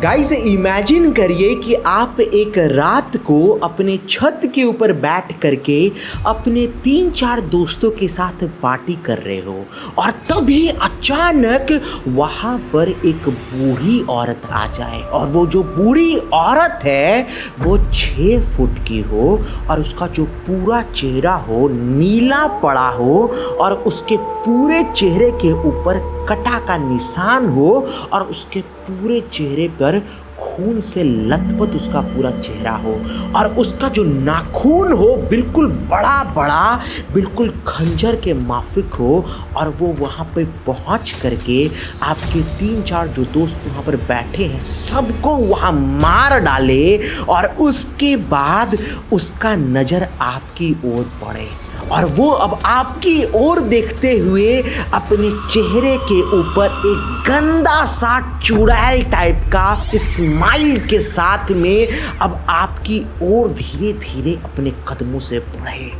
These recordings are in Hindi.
गाइस इमेजिन करिए कि आप एक रात को अपने छत के ऊपर बैठ करके अपने 3-4 दोस्तों के साथ पार्टी कर रहे हो और तभी अचानक वहाँ पर एक बूढ़ी औरत आ जाए और वो जो बूढ़ी औरत है वो 6 फुट की हो और उसका जो पूरा चेहरा हो नीला पड़ा हो और उसके पूरे चेहरे के ऊपर कटा का निशान हो और उसके पूरे चेहरे पर खून से लथपथ उसका पूरा चेहरा हो और उसका जो नाखून हो बिल्कुल बड़ा बड़ा बिल्कुल खंजर के माफिक हो और वो वहाँ पे पहुँच करके आपके 3-4 जो दोस्त वहाँ पर बैठे हैं सबको वहाँ मार डाले और उसके बाद उसका नज़र आपकी ओर पड़े और वो अब आपकी ओर देखते हुए अपने चेहरे के ऊपर एक गंदा सा चुड़ैल टाइप का स्माइल के साथ में अब आपकी ओर धीरे धीरे अपने कदमों से बढ़े।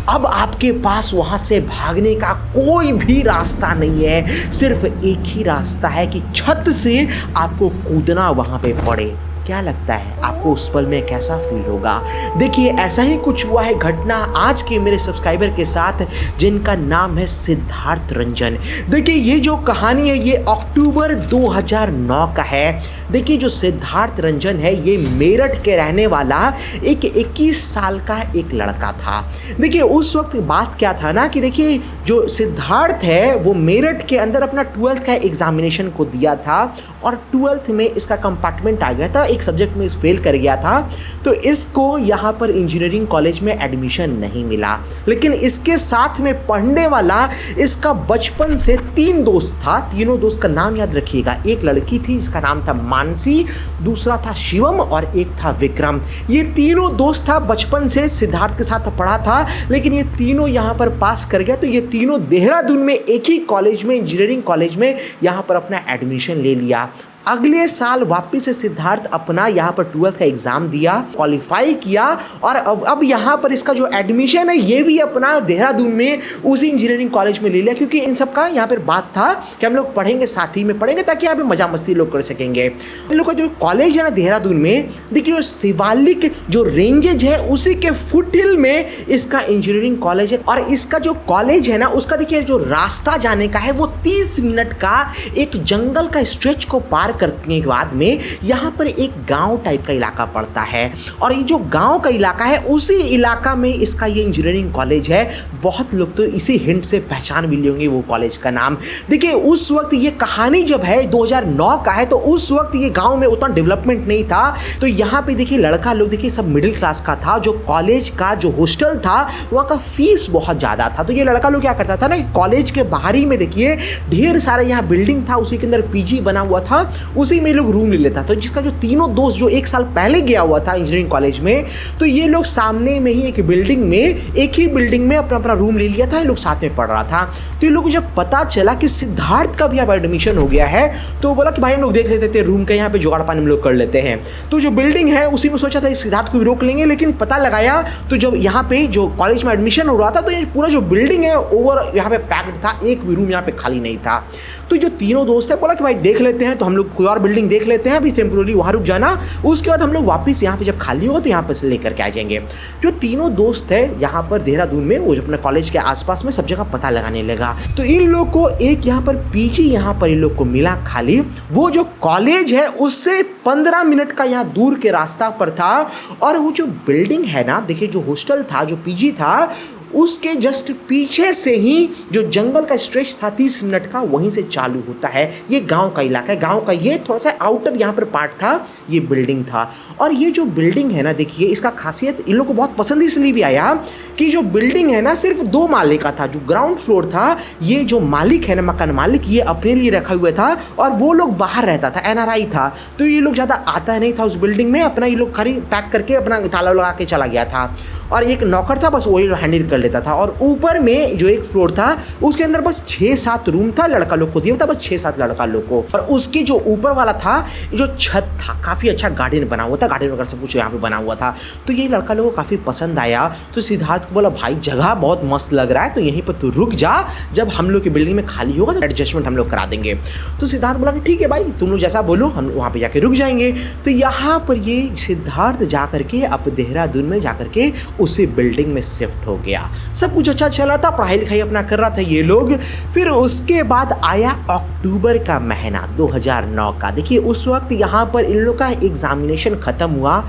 अब आपके पास वहाँ से भागने का कोई भी रास्ता नहीं है, सिर्फ एक ही रास्ता है कि छत से आपको कूदना वहाँ पे पड़े। क्या लगता है आपको उस पल में कैसा फील होगा? देखिए ऐसा ही कुछ हुआ है घटना आज के मेरे सब्सक्राइबर के साथ जिनका नाम है सिद्धार्थ रंजन। देखिए ये जो कहानी है ये अक्टूबर 2009 का है। देखिए जो सिद्धार्थ रंजन है ये मेरठ के रहने वाला एक 21 साल का एक लड़का था। देखिए उस वक्त बात क्या था ना कि देखिए जो सिद्धार्थ है वो मेरठ के अंदर अपना 12th का एग्जामिनेशन को दिया था और 12th में इसका कंपार्टमेंट आ गया था, एक सब्जेक्ट में फेल कर गया था तो इसको यहाँ पर इंजीनियरिंग कॉलेज में एडमिशन नहीं मिला। लेकिन इसके साथ में पढ़ने वाला इसका बचपन से 3 दोस्त था। तीनों दोस्त का नाम याद रखिएगा, एक लड़की थी इसका नाम था मानसी, दूसरा था शिवम और एक था विक्रम। ये तीनों दोस्त था बचपन से सिद्धार्थ के साथ पढ़ा था लेकिन ये तीनों यहाँ पर पास कर गया तो ये तीनों देहरादून में एक ही कॉलेज में इंजीनियरिंग कॉलेज में यहाँ पर अपना एडमिशन ले लिया। अगले साल वापस से सिद्धार्थ अपना यहाँ पर 12th का एग्जाम दिया, क्वालिफाई किया और अब यहाँ पर इसका जो एडमिशन है ये भी अपना देहरादून में उसी इंजीनियरिंग कॉलेज में ले लिया क्योंकि इन सब का यहाँ पर बात था कि हम लोग पढ़ेंगे साथ ही में पढ़ेंगे ताकि यहाँ पे मजा मस्ती लोग कर सकेंगे। इन लोग का जो कॉलेज है ना देहरादून में, देखिए शिवालिक जो रेंजेज है उसी के फुट हिल में इसका इंजीनियरिंग कॉलेज है और इसका जो कॉलेज है ना उसका देखिए जो रास्ता जाने का है वो 30 मिनट का एक जंगल का स्ट्रेच को पार करने के बाद में यहाँ पर एक गांव टाइप का इलाका पड़ता है और ये जो गांव का इलाका है उसी इलाका में इसका ये इंजीनियरिंग कॉलेज है। बहुत लोग तो इसी हिंट से पहचान भी लेंगे वो कॉलेज का नाम। देखिए उस वक्त ये कहानी जब है 2009 का है तो उस वक्त ये गांव में उतना डेवलपमेंट नहीं था तो यहाँ पे देखिए लड़का लोग देखिए सब मिडिल क्लास का था। जो कॉलेज का जो हॉस्टल था वहाँ का फीस बहुत ज़्यादा था तो ये लड़का लोग क्या करता था ना कॉलेज के बाहर ही में देखिए ढेर सारा यहाँ बिल्डिंग था, उसी के अंदर पीजी बना हुआ था, उसी में लोग रूम ले लेता। तो जिसका जो तीनों दोस्त जो 1 साल पहले गया हुआ था इंजीनियरिंग कॉलेज में तो ये लोग सामने में ही एक बिल्डिंग में एक ही बिल्डिंग में अपना अपना रूम ले लिया था, ये लोग साथ में पढ़ रहा था। तो ये लोग को जब पता चला कि सिद्धार्थ का भी यहाँ एडमिशन हो गया है तो बोला कि भाई हम लोग देख लेते थे रूम का यहाँ पे जुगाड़ पानी हम लोग कर लेते हैं। तो जो बिल्डिंग है उसी में सोचा था सिद्धार्थ को भी रोक लेंगे लेकिन पता लगाया तो जब यहाँ पे जो कॉलेज में एडमिशन हो रहा था तो ये पूरा जो बिल्डिंग है ओवर यहाँ पे पैक्ड था, एक भी रूम यहाँ पे खाली नहीं था। तो जो तीनों दोस्त है बोला कि भाई देख लेते हैं तो हम लोग कोई और बिल्डिंग देख लेते हैं, अभी टेम्पोररी वहाँ रुक जाना, उसके बाद हम लोग वापस यहाँ पे जब खाली होगा तो यहाँ पर से लेकर के आ जाएंगे। जो तीनों दोस्त है यहाँ पर देहरादून में वो अपने कॉलेज के आसपास में सब जगह पता लगाने लगा तो इन लोग को एक यहाँ पर पीजी यहाँ पर इन लोग को मिला खाली। वो जो कॉलेज है उससे 15 मिनट का यहाँ दूर के रास्ता पर था और वो जो बिल्डिंग है ना देखिए जो हॉस्टल था जो पीजी था उसके जस्ट पीछे से ही जो जंगल का स्ट्रेच था 30 मिनट का वहीं से चालू होता है। ये गांव का इलाका है, गांव का ये थोड़ा सा आउटर यहाँ पर पार्ट था, ये बिल्डिंग था। और ये जो बिल्डिंग है ना देखिए इसका खासियत इन लोग को बहुत पसंद इसलिए भी आया कि जो बिल्डिंग है ना सिर्फ 2 माले का था। जो ग्राउंड फ्लोर था ये जो मालिक है ना मकान मालिक ये अपने लिए रखा हुआ था और वो लोग बाहर रहता था, NRI था तो ये लोग ज़्यादा आता नहीं था उस बिल्डिंग में, अपना ये लोग खाली पैक करके अपना ताला लगा के चला गया था और एक नौकर था बस वही हैंडल कर लेता था। और ऊपर में जो एक फ्लोर था उसके अंदर बस 6-7 रूम था, लड़का लोग को दिया था बस 6-7 लड़का लोग को। और उसके जो ऊपर वाला था, जो छत था, काफ़ी अच्छा गार्डन बना हुआ था, गार्डन वगैरह सब कुछ यहाँ पे बना हुआ था। तो ये लड़का लोगों को काफ़ी पसंद आया। तो सिद्धार्थ को बोला भाई जगह बहुत मस्त लग रहा है, तो यहीं पर तू रुक जा, जब हम लोग की बिल्डिंग में खाली होगा तो एडजस्टमेंट हम लोग करा देंगे। तो सिद्धार्थ बोला कि ठीक है भाई, तुम लोग जैसा बोलो, हम वहाँ पे जाके रुक जाएंगे। तो यहाँ पर ये सिद्धार्थ जा करके अब देहरादून में जा करके उसी बिल्डिंग में शिफ्ट हो गया। सब कुछ अच्छा चल रहा था, पढ़ाई लिखाई अपना कर रहा था ये लोग। फिर उसके बाद आया अक्टूबर का महीना 2009 का। देखिए उस वक्त यहाँ पर इन लोग का एग्जामिनेशन खत्म हुआ,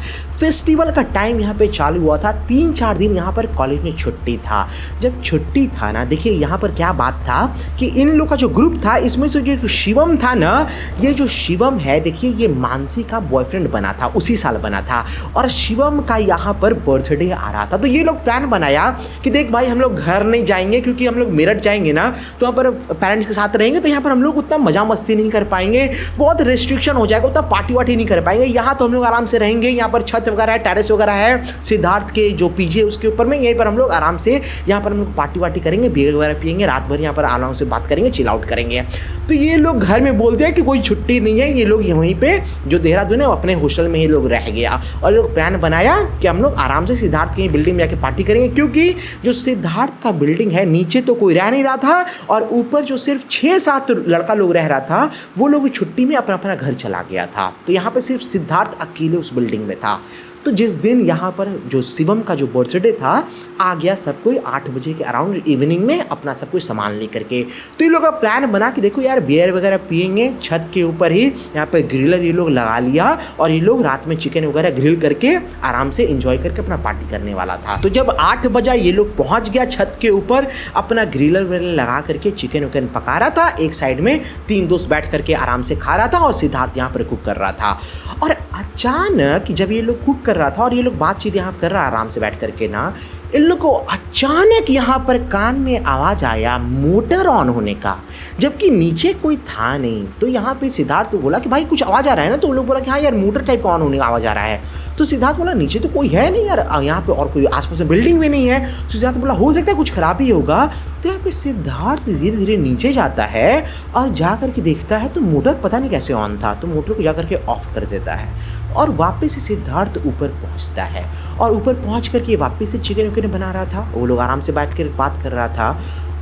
फेस्टिवल का टाइम यहाँ पे चालू हुआ था। 3-4 दिन यहाँ पर कॉलेज में छुट्टी था। जब छुट्टी था ना, देखिए यहाँ पर क्या बात था कि इन लोग का जो ग्रुप था, इसमें से जो शिवम था ना, ये जो शिवम है देखिए ये मानसी का बॉयफ्रेंड बना था, उसी साल बना था। और शिवम का यहाँ पर बर्थडे आ रहा था। तो ये लोग प्लान बनाया कि देख भाई हम लोग घर नहीं जाएंगे, क्योंकि हम लोग मेरठ जाएंगे ना तो यहाँ पर पेरेंट्स के साथ रहेंगे, तो यहाँ पर हम लोग उतना मजा मस्ती नहीं कर पाएंगे, बहुत रिस्ट्रिक्शन हो जाएगा, उतना पार्टी वार्टी नहीं कर पाएंगे। यहाँ तो हम लोग आराम से रहेंगे, यहाँ पर छत वगैरह है, टेरेस वगैरह है, सिद्धार्थ के जो पीजी है उसके ऊपर में, यहीं पर हम लोग आराम से यहाँ पर हम लोग पार्टी वार्टी करेंगे, बियर वगैरह पियेंगे, रात भर यहाँ पर आराम से बात करेंगे, चिल आउट करेंगे। तो ये लोग घर में बोल दिया कि कोई छुट्टी नहीं है, ये लोग वहीं पे जो देहरादून है अपने हॉस्टल में ही लोग रह गया। और लोग प्लान बनाया कि हम लोग आराम से सिद्धार्थ की बिल्डिंग में जाके पार्टी करेंगे, क्योंकि जो सिद्धार्थ का बिल्डिंग है नीचे तो कोई रह नहीं रहा था, और ऊपर जो सिर्फ 6-7 लड़का लोग रह रहा था, वो लोग छुट्टी में अपना अपना घर चला गया था। तो यहाँ पे सिर्फ सिद्धार्थ अकेले उस बिल्डिंग में था। तो जिस दिन यहाँ पर जो शिवम का जो बर्थडे था, आ गया सब कोई 8 बजे के अराउंड इवनिंग में अपना सब कुछ सामान लेकर के। तो ये लोग का प्लान बना कि देखो यार बियर वगैरह पियेंगे, छत के ऊपर ही यहाँ पे ग्रिलर ये लोग लगा लिया, और ये लोग रात में चिकन वगैरह ग्रिल करके आराम से एंजॉय करके अपना पार्टी करने वाला था। तो जब 8 बजा ये लोग पहुँच गया छत के ऊपर, अपना ग्रिलर वगैरह लगा करके चिकन वगैरह पका रहा था। एक साइड में 3 दोस्त बैठ करके आराम से खा रहा था, और सिद्धार्थ यहाँ पर कुक कर रहा था। और अचानक जब ये लोग कुक कर रहा था और ये लोग बातचीत यहाँ कर रहा आराम से बैठ करके ना, इन लोग को अचानक यहाँ पर कान में आवाज़ आया मोटर ऑन होने का, जबकि नीचे कोई था नहीं। तो यहाँ पे सिद्धार्थ तो बोला कि भाई कुछ आवाज़ आ रहा है ना, तो उन लोग बोला कि हाँ यार मोटर टाइप का ऑन होने का आवाज़ आ रहा है। तो सिद्धार्थ बोला नीचे तो कोई है नहीं यार, यहाँ पे और कोई आसपास में बिल्डिंग भी नहीं है। तो सिद्धार्थ बोला हो सकता है कुछ खराबी होगा। तो यहाँ पे सिद्धार्थ धीरे धीरे नीचे जाता है और जा करके देखता है तो मोटर पता नहीं कैसे ऑन था, तो मोटर को जा करके ऑफ कर देता है, और वापस से सिद्धार्थ ऊपर पहुँचता है। और ऊपर पहुँच करके वापस से चिकन बना रहा था, वो लोग आराम से बैठ कर बात कर रहा था।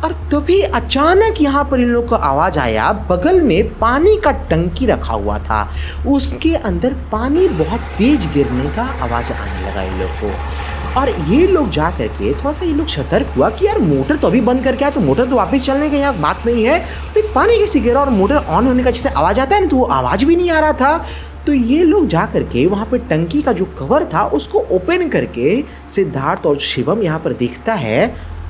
और तभी अचानक यहाँ पर इन लोग को आवाज़ आया, बगल में पानी का टंकी रखा हुआ था, उसके अंदर पानी बहुत तेज गिरने का आवाज़ आने लगा इन लोग को। और ये लोग जा करके थोड़ा सा ये लोग सतर्क हुआ कि यार मोटर तो अभी बंद करके आया, तो मोटर तो वापस चलने की यहाँ बात नहीं है, तो पानी कैसे गिरा, और मोटर ऑन होने का जैसे आवाज़ आता है ना, तो वो आवाज़ भी नहीं आ रहा था। तो ये लोग जा करके वहाँ पे टंकी का जो कवर था उसको ओपन करके सिद्धार्थ और शिवम यहाँ पर देखता है।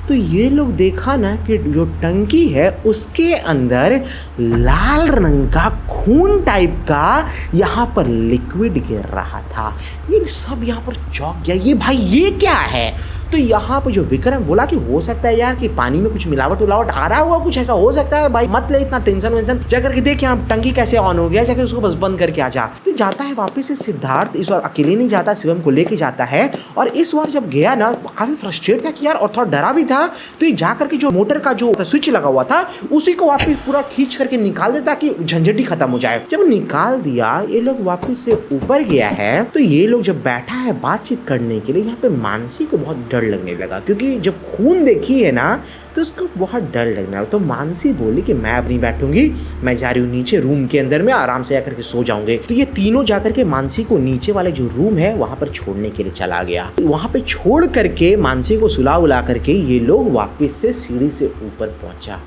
तो ये लोग देखा ना कि जो टंकी है उसके अंदर लाल रंग का खून टाइप का यहाँ पर लिक्विड गिर रहा था। ये सब यहाँ पर चौंक गया, ये भाई ये क्या है। तो यहाँ पर जो विक्रम बोला कि हो सकता है यार कि पानी में कुछ मिलावट उलावट आ रहा हुआ, कुछ ऐसा हो सकता है, भाई मत ले इतना टेंशन वेंशन, जाकर के देख यहाँ टंकी कैसे ऑन हो गया, जाकर उसको बस बंद करके आ जा। तो जाता है वापस से सिद्धार्थ, इस बार अकेले नहीं जाता, शिवम को लेके जाता है। और इस बार जब गया ना काफी फ्रस्ट्रेट था कि यार, और थोड़ा डरा भी था। तो ये जाकर के जो मोटर का जो स्विच लगा हुआ था उसी को वापस पूरा खींच करके निकाल देता कि झंझट ही खत्म हो जाए। जब निकाल दिया, ये लोग वापस से ऊपर गया है। तो ये लोग जब बैठा है बातचीत करने के लिए, यहाँ पे मानसी को बहुत डर लगने लगा, क्योंकि जब खून देखी है ना तो उसको बहुत डर लगने लगा। तो मानसी बोली कि मैं अब नहीं बैठूंगी, मैं जा रही हूँ नीचे रूम के अंदर में आराम से जाकर के सो जाऊंगे। तो ये तीनों जाकर के मानसी को नीचे वाले जो रूम है वहां पर छोड़ने के लिए चला गया। वहां पे छोड़ करके मानसी को सुला उला करके ये लोग वापस से सीढ़ी से ऊपर पहुंचा।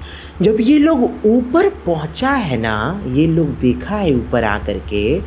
जब ये लोग ऊपर पहुंचा है ना, ये लोग देखा है ऊपर आकर के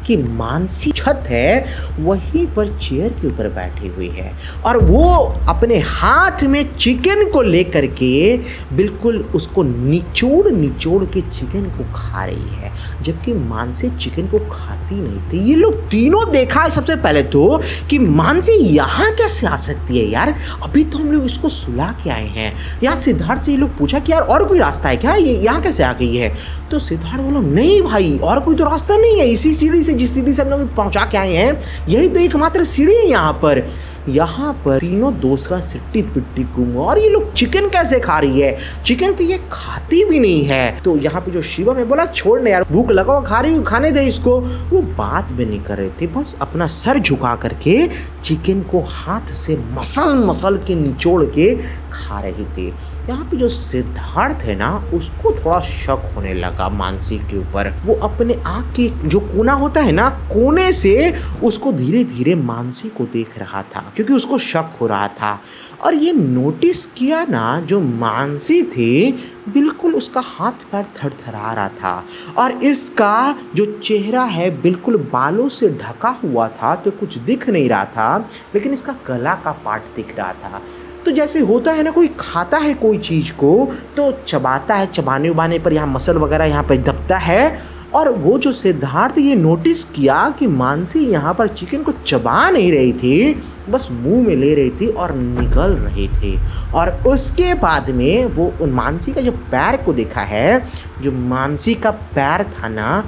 कि मानसी छत है वहीं पर चेयर के ऊपर बैठी हुई है, और वो अपने हाथ में चिकन को लेकर के बिल्कुल उसको निचोड़ निचोड़ के चिकन को खा रही है, जबकि मानसी चिकन को खाती नहीं थी। ये लोग तीनों देखा है सबसे पहले तो कि मानसी यहाँ कैसे आ सकती है यार, अभी तो हम लोग इसको सुला के आए हैं। यार सिद्धार्थ से ये लोग पूछा कि यार और कोई रास्ता है क्या, ये यहाँ कैसे आ गई है। तो सिद्धार्थ बोला नहीं भाई और कोई तो रास्ता नहीं है, इसी सीढ़ी से जिस सीढ़ी से हम लोग पहुंचा के आए हैं यही तो एकमात्र सीढ़ी है यहाँ पर। यहाँ पर तीनों दोस्त का सिट्टी पिट्टी गुम और ये लोग चिकन कैसे खा रही है, चिकन तो ये खाती भी नहीं है। तो यहाँ पे जो शिवम है बोला छोड़ ना यार, भूख लगा खा रही हूँ, खाने दे इसको। वो बात भी नहीं कर रहे थे, बस अपना सर झुका करके चिकन को हाथ से मसल मसल के निचोड़ के खा रहे थे। यहाँ पे जो सिद्धार्थ है ना, उसको थोड़ा शक होने लगा मानसी के ऊपर। वो अपने आँख के जो कोना होता है ना, कोने से उसको धीरे धीरे मानसी को देख रहा था, क्योंकि उसको शक हो रहा था। और ये नोटिस किया ना, जो मानसी थी बिल्कुल उसका हाथ पैर थरथरा रहा था और इसका जो चेहरा है बिल्कुल बालों से ढका हुआ था, तो कुछ दिख नहीं रहा था, लेकिन इसका गला का पार्ट दिख रहा था। तो जैसे होता है ना, कोई खाता है कोई चीज़ को तो चबाता है, चबाने उबाने पर यहाँ मसल वगैरह यहाँ पर दबता है। और वो जो सिद्धार्थ ये नोटिस किया कि मानसी यहाँ पर चिकन को चबा नहीं रही थी, बस मुंह में ले रही थी और निगल रहे थे। और उसके बाद में वो उन मानसी का जो पैर को देखा है, जो मानसी का पैर था ना,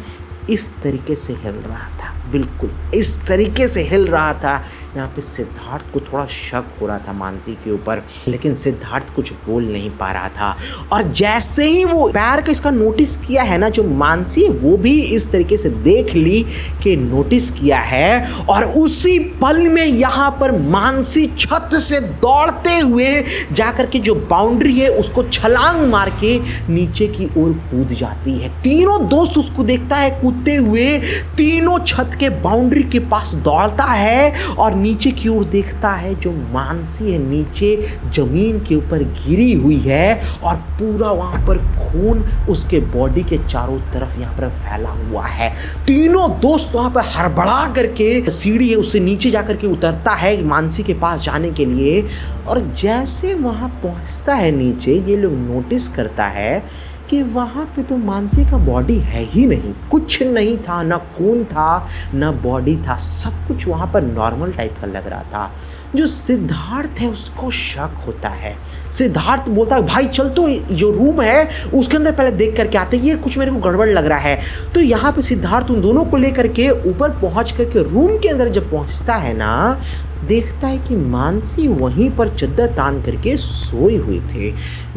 इस तरीके से हिल रहा था, बिल्कुल इस तरीके से हिल रहा था। यहाँ पे सिद्धार्थ को थोड़ा शक हो रहा था मानसी के ऊपर, लेकिन सिद्धार्थ कुछ बोल नहीं पा रहा था। और जैसे ही वो पैर का इसका नोटिस किया है ना, जो मानसी वो भी इस तरीके से देख ली कि नोटिस किया है। और उसी पल में यहाँ पर मानसी छत से दौड़ते हुए जाकर के जो बाउंड्री है उसको छलांग मार के नीचे की ओर कूद जाती है। तीनों दोस्त उसको देखता है कूदते हुए, तीनों छत के बाउंड्री के पास दौड़ता है और नीचे की ओर देखता है, जो मानसी है नीचे जमीन के ऊपर गिरी हुई है और पूरा वहां पर खून उसके बॉडी के चारों तरफ यहाँ पर फैला हुआ है। तीनों दोस्त वहां पर हड़बड़ा करके सीढ़ी है उससे नीचे जाकर के उतरता है मानसी के पास जाने के लिए। और जैसे वहां पहुंचता है नीचे, ये लोग नोटिस करता है कि वहाँ पे तो मानसी का बॉडी है ही नहीं, कुछ नहीं था, ना खून था ना बॉडी था, सब कुछ वहाँ पर नॉर्मल टाइप का लग रहा था। जो सिद्धार्थ है उसको शक होता है। सिद्धार्थ बोलता है भाई चल तो जो रूम है उसके अंदर पहले देख करके आते, ये कुछ मेरे को गड़बड़ लग रहा है। तो यहाँ पे सिद्धार्थ उन दोनों को लेकर के ऊपर पहुँच करके रूम के अंदर जब पहुँचता है ना, देखता है कि मानसी वहीं पर चद्दर तान करके सोए हुए थे।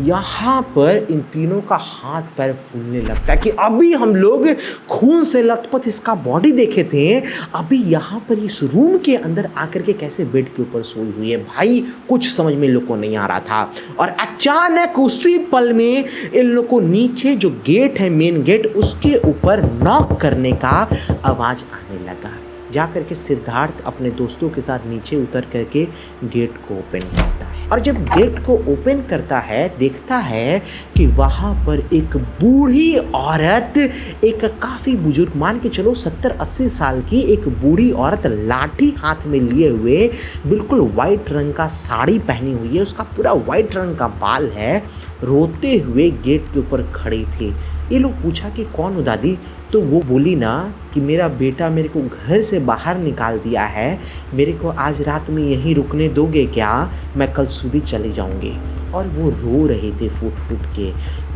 यहाँ पर इन तीनों का हाथ पैर फूलने लगता है कि अभी हम लोग खून से लथपथ इसका बॉडी देखे थे, अभी यहाँ पर इस रूम के अंदर आकर के कैसे बेड के ऊपर सोई हुई है। भाई कुछ समझ में इन लोग को नहीं आ रहा था। और अचानक उसी पल में इन लोग को नीचे जो गेट है, मेन गेट, उसके ऊपर नॉक करने का आवाज़ आने लगा। जा करके सिद्धार्थ अपने दोस्तों के साथ नीचे उतर करके गेट को ओपन करता है। और जब गेट को ओपन करता है, देखता है कि वहाँ पर एक बूढ़ी औरत, एक काफ़ी बुजुर्ग, मान के चलो 70-80 साल की एक बूढ़ी औरत, लाठी हाथ में लिए हुए, बिल्कुल वाइट रंग का साड़ी पहनी हुई है, उसका पूरा वाइट रंग का बाल है, रोते हुए गेट के ऊपर खड़ी थी। ये लोग पूछा कि कौन हो दादी? तो वो बोली ना कि मेरा बेटा मेरे को घर से बाहर निकाल दिया है, मेरे को आज रात में यहीं रुकने दोगे क्या? मैं कल सुबह चले जाऊंगी। और वो रो रहे थे फूट फूट के।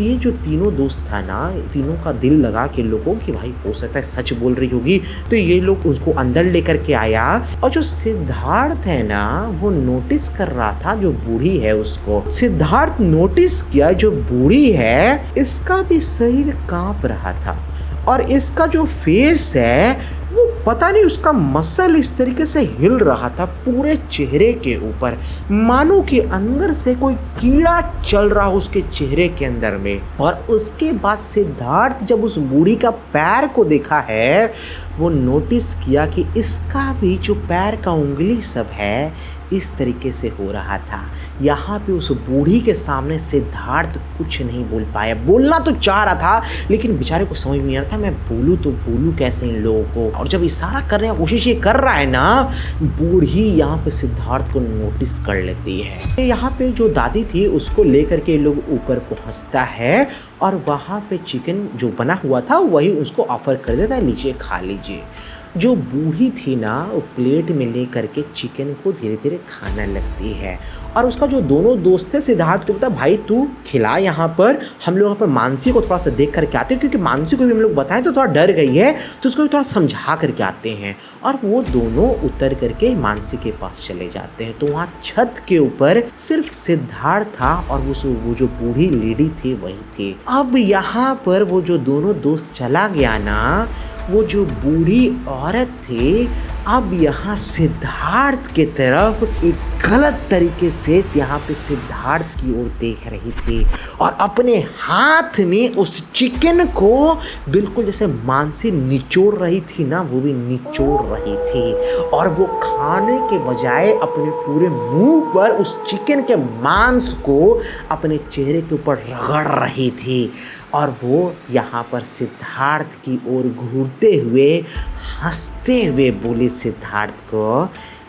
ये जो तीनों दोस्त था ना, तीनों का दिल लगा के लोगों कि भाई हो सकता है सच बोल रही होगी। तो ये लोग उसको अंदर लेकर के आया। और जो सिद्धार्थ है ना, वो नोटिस कर रहा था जो बूढ़ी है उसको। सिद्धार्थ नोटिस किया जो बूढ़ी है, इसका भी शरीर कांप रहा था और इसका जो फेस है वो पता नहीं, उसका मसल इस तरीके से हिल रहा था पूरे चेहरे के ऊपर, मानो कि अंदर से कोई कीड़ा चल रहा हो उसके चेहरे के अंदर में। और उसके बाद सिद्धार्थ जब उस बूढ़ी का पैर को देखा है, वो नोटिस किया कि इसका भी जो पैर का उंगली सब है इस तरीके से हो रहा था। यहाँ पे उस बूढ़ी के सामने सिद्धार्थ कुछ नहीं बोल पाया। बोलना तो चाह रहा था, लेकिन बेचारे को समझ नहीं आ रहा था मैं बोलूँ तो बोलूँ कैसे इन लोगों को। और जब इशारा करने की कोशिश ये कर रहा है ना, बूढ़ी यहाँ पे सिद्धार्थ को नोटिस कर लेती है। यहाँ पे जो दादी थी उसको लेकर के लोग ऊपर पहुँचता है और वहाँ पे चिकन जो बना हुआ था वही उसको ऑफर कर देता है, लीजिए खा लीजिए। जो बूढ़ी थी ना वो प्लेट में ले करके चिकन को धीरे धीरे खाने लगती है और उसका जो दोनों दोस्त थे सिद्धार्थ को बोलता भाई तू खिला, यहाँ पर हम लोग यहाँ पर मानसी को थोड़ा सा देख करके आते हैं क्योंकि मानसी को भी हम लोग बताएं तो थोड़ा डर गई है तो उसको भी थोड़ा समझा करके आते हैं। और वो दोनों उतर करके मानसी के पास चले जाते हैं तो वहाँ छत के ऊपर सिर्फ सिद्धार्थ था और वो जो बूढ़ी लेडी थी वही थी। अब यहाँ पर वो जो दोनों दोस्त चला गया ना, वो जो बूढ़ी औरत थी अब यहाँ सिद्धार्थ के तरफ एक गलत तरीके से यहाँ पे सिद्धार्थ की ओर देख रही थी और अपने हाथ में उस चिकन को बिल्कुल जैसे मांसी निचोड़ रही थी ना वो भी निचोड़ रही थी और वो खाने के बजाय अपने पूरे मुंह पर उस चिकन के मांस को अपने चेहरे के ऊपर रगड़ रही थी। और वो यहाँ पर सिद्धार्थ की ओर घूरते हुए हंसते हुए बोली सिद्धार्थ को,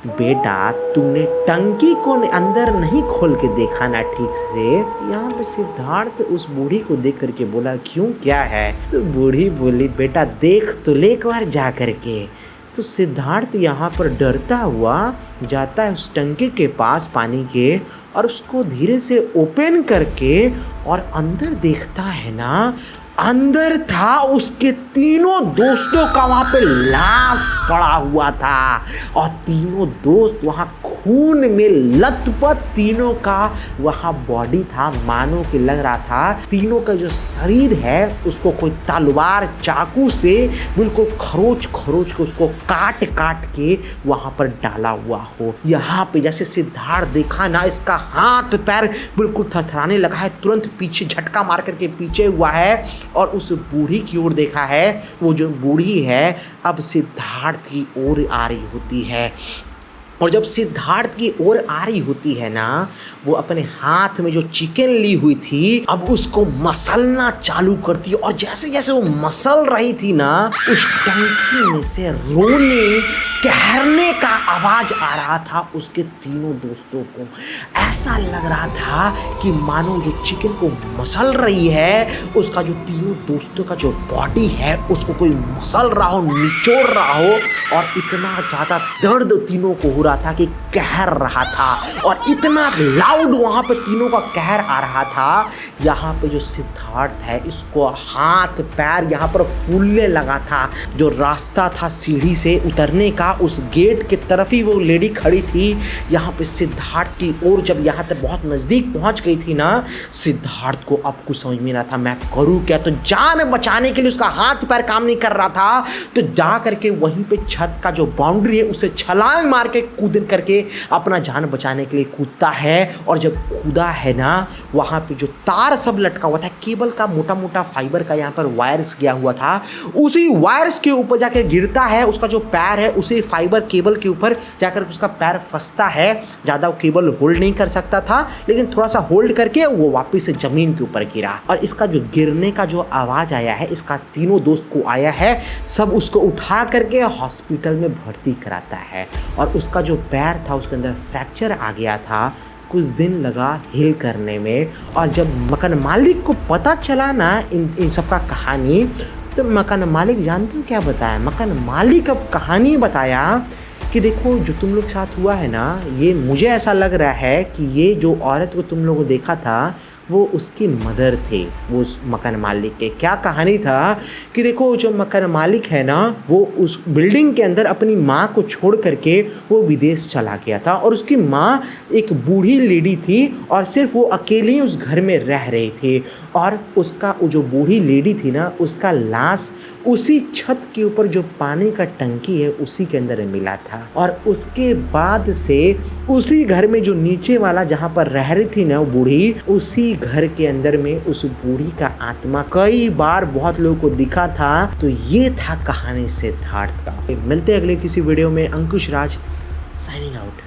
बेटा तुमने टंकी को अंदर नहीं खोल के देखा ना ठीक से। यहाँ पे सिद्धार्थ उस बूढ़ी को देख करके बोला क्यों क्या है? तो बूढ़ी बोली बेटा देख तो ले एक बार जा करके। तो सिद्धार्थ यहाँ पर डरता हुआ जाता है उस टंकी के पास पानी के और उसको धीरे से ओपन करके और अंदर देखता है ना, अंदर था उसके तीनों दोस्तों का वहाँ पे लाश पड़ा हुआ था और तीनों दोस्त वहाँ खून में लथपथ, तीनों का वहाँ बॉडी था मानो कि लग रहा था तीनों का जो शरीर है उसको कोई तलवार चाकू से बिल्कुल खरोच खरोच के उसको काट काट के वहाँ पर डाला हुआ हो। यहाँ पे जैसे सिद्धार्थ देखा ना, इसका हाथ पैर बिल्कुल थरथराने लगा है, तुरंत पीछे झटका मार करके पीछे हुआ है और उस बूढ़ी की ओर देखा है। वो जो बूढ़ी है अब सिद्धार्थ की ओर आ रही होती है और जब सिद्धार्थ की ओर आ रही होती है ना, वो अपने हाथ में जो चिकन ली हुई थी अब उसको मसलना चालू करती है और जैसे जैसे वो मसल रही थी ना, उस टंकी में से रोने कहरने का आवाज आ रहा था उसके तीनों दोस्तों को। ऐसा लग रहा था कि मानो जो चिकन को मसल रही है उसका जो तीनों दोस्तों का जो बॉडी है उसको कोई मसल रहा हो, निचोड़ रहा हो और इतना ज़्यादा दर्द तीनों को हो रहा था कि कहर रहा था और इतना लाउड वहाँ पे तीनों का कहर आ रहा था। यहाँ पे जो सिद्धार्थ है इसको हाथ पैर यहाँ पर फूलने लगा था। जो रास्ता था सीढ़ी से उतरने का उस गेट के तरफ ही वो लेडी खड़ी थी। यहाँ पे सिद्धार्थ की ओर जब यहाँ तक बहुत नज़दीक पहुँच गई थी ना, सिद्धार्थ को अब कुछ समझ में ना था मैं करूँ क्या। तो जान बचाने के लिए उसका हाथ पैर काम नहीं कर रहा था तो जा करके वहीं पे छत का जो बाउंड्री है उसे छलांग मार के कूद करके अपना जान बचाने के लिए कूदता है। और जब कूदा है ना, वहाँ पे जो तार सब लटका हुआ था, केबल का मोटा मोटा फाइबर का यहाँ पर वायर्स गया हुआ था, उसी वायर्स के ऊपर जाके गिरता है। उसका जो पैर है उसी फाइबर केबल के ऊपर जाकर उसका पैर फंसता है। ज़्यादा वो केबल होल्ड नहीं कर सकता था लेकिन थोड़ा सा होल्ड करके वो वापस से ज़मीन के ऊपर गिरा। और इसका जो गिरने का जो आवाज़ आया है इसका तीनों दोस्त को आया है। सब उसको उठा करके हॉस्पिटल में भर्ती कराता है और उसका जो पैर था उसके अंदर फ्रैक्चर आ गया था। कुछ दिन लगा हील करने में। और जब मकान मालिक को पता चला ना इन सब का कहानी, तो मकान मालिक जानते हो क्या बताया? मकान मालिक अब कहानी बताया कि देखो जो तुम लोग साथ हुआ है ना, ये मुझे ऐसा लग रहा है कि ये जो औरत को तुम लोगों को देखा था वो उसकी मदर थे, वो उस मकान मालिक के। क्या कहानी था कि देखो जो मकान मालिक है ना, वो उस बिल्डिंग के अंदर अपनी माँ को छोड़ करके वो विदेश चला गया था और उसकी माँ एक बूढ़ी लेडी थी और सिर्फ वो अकेली ही उस घर में रह रही थी। और उसका जो बूढ़ी लेडी थी ना, उसका लाश उसी छत के ऊपर जो पानी का टंकी है उसी के अंदर मिला था। और उसके बाद से उसी घर में जो नीचे वाला जहाँ पर रह रही थी ना वो बूढ़ी, उसी घर के अंदर में उस बूढ़ी का आत्मा कई बार बहुत लोगों को दिखा था। तो ये था कहानी सिद्धार्थ का। मिलते हैं अगले किसी वीडियो में। अंकुश राज साइनिंग आउट।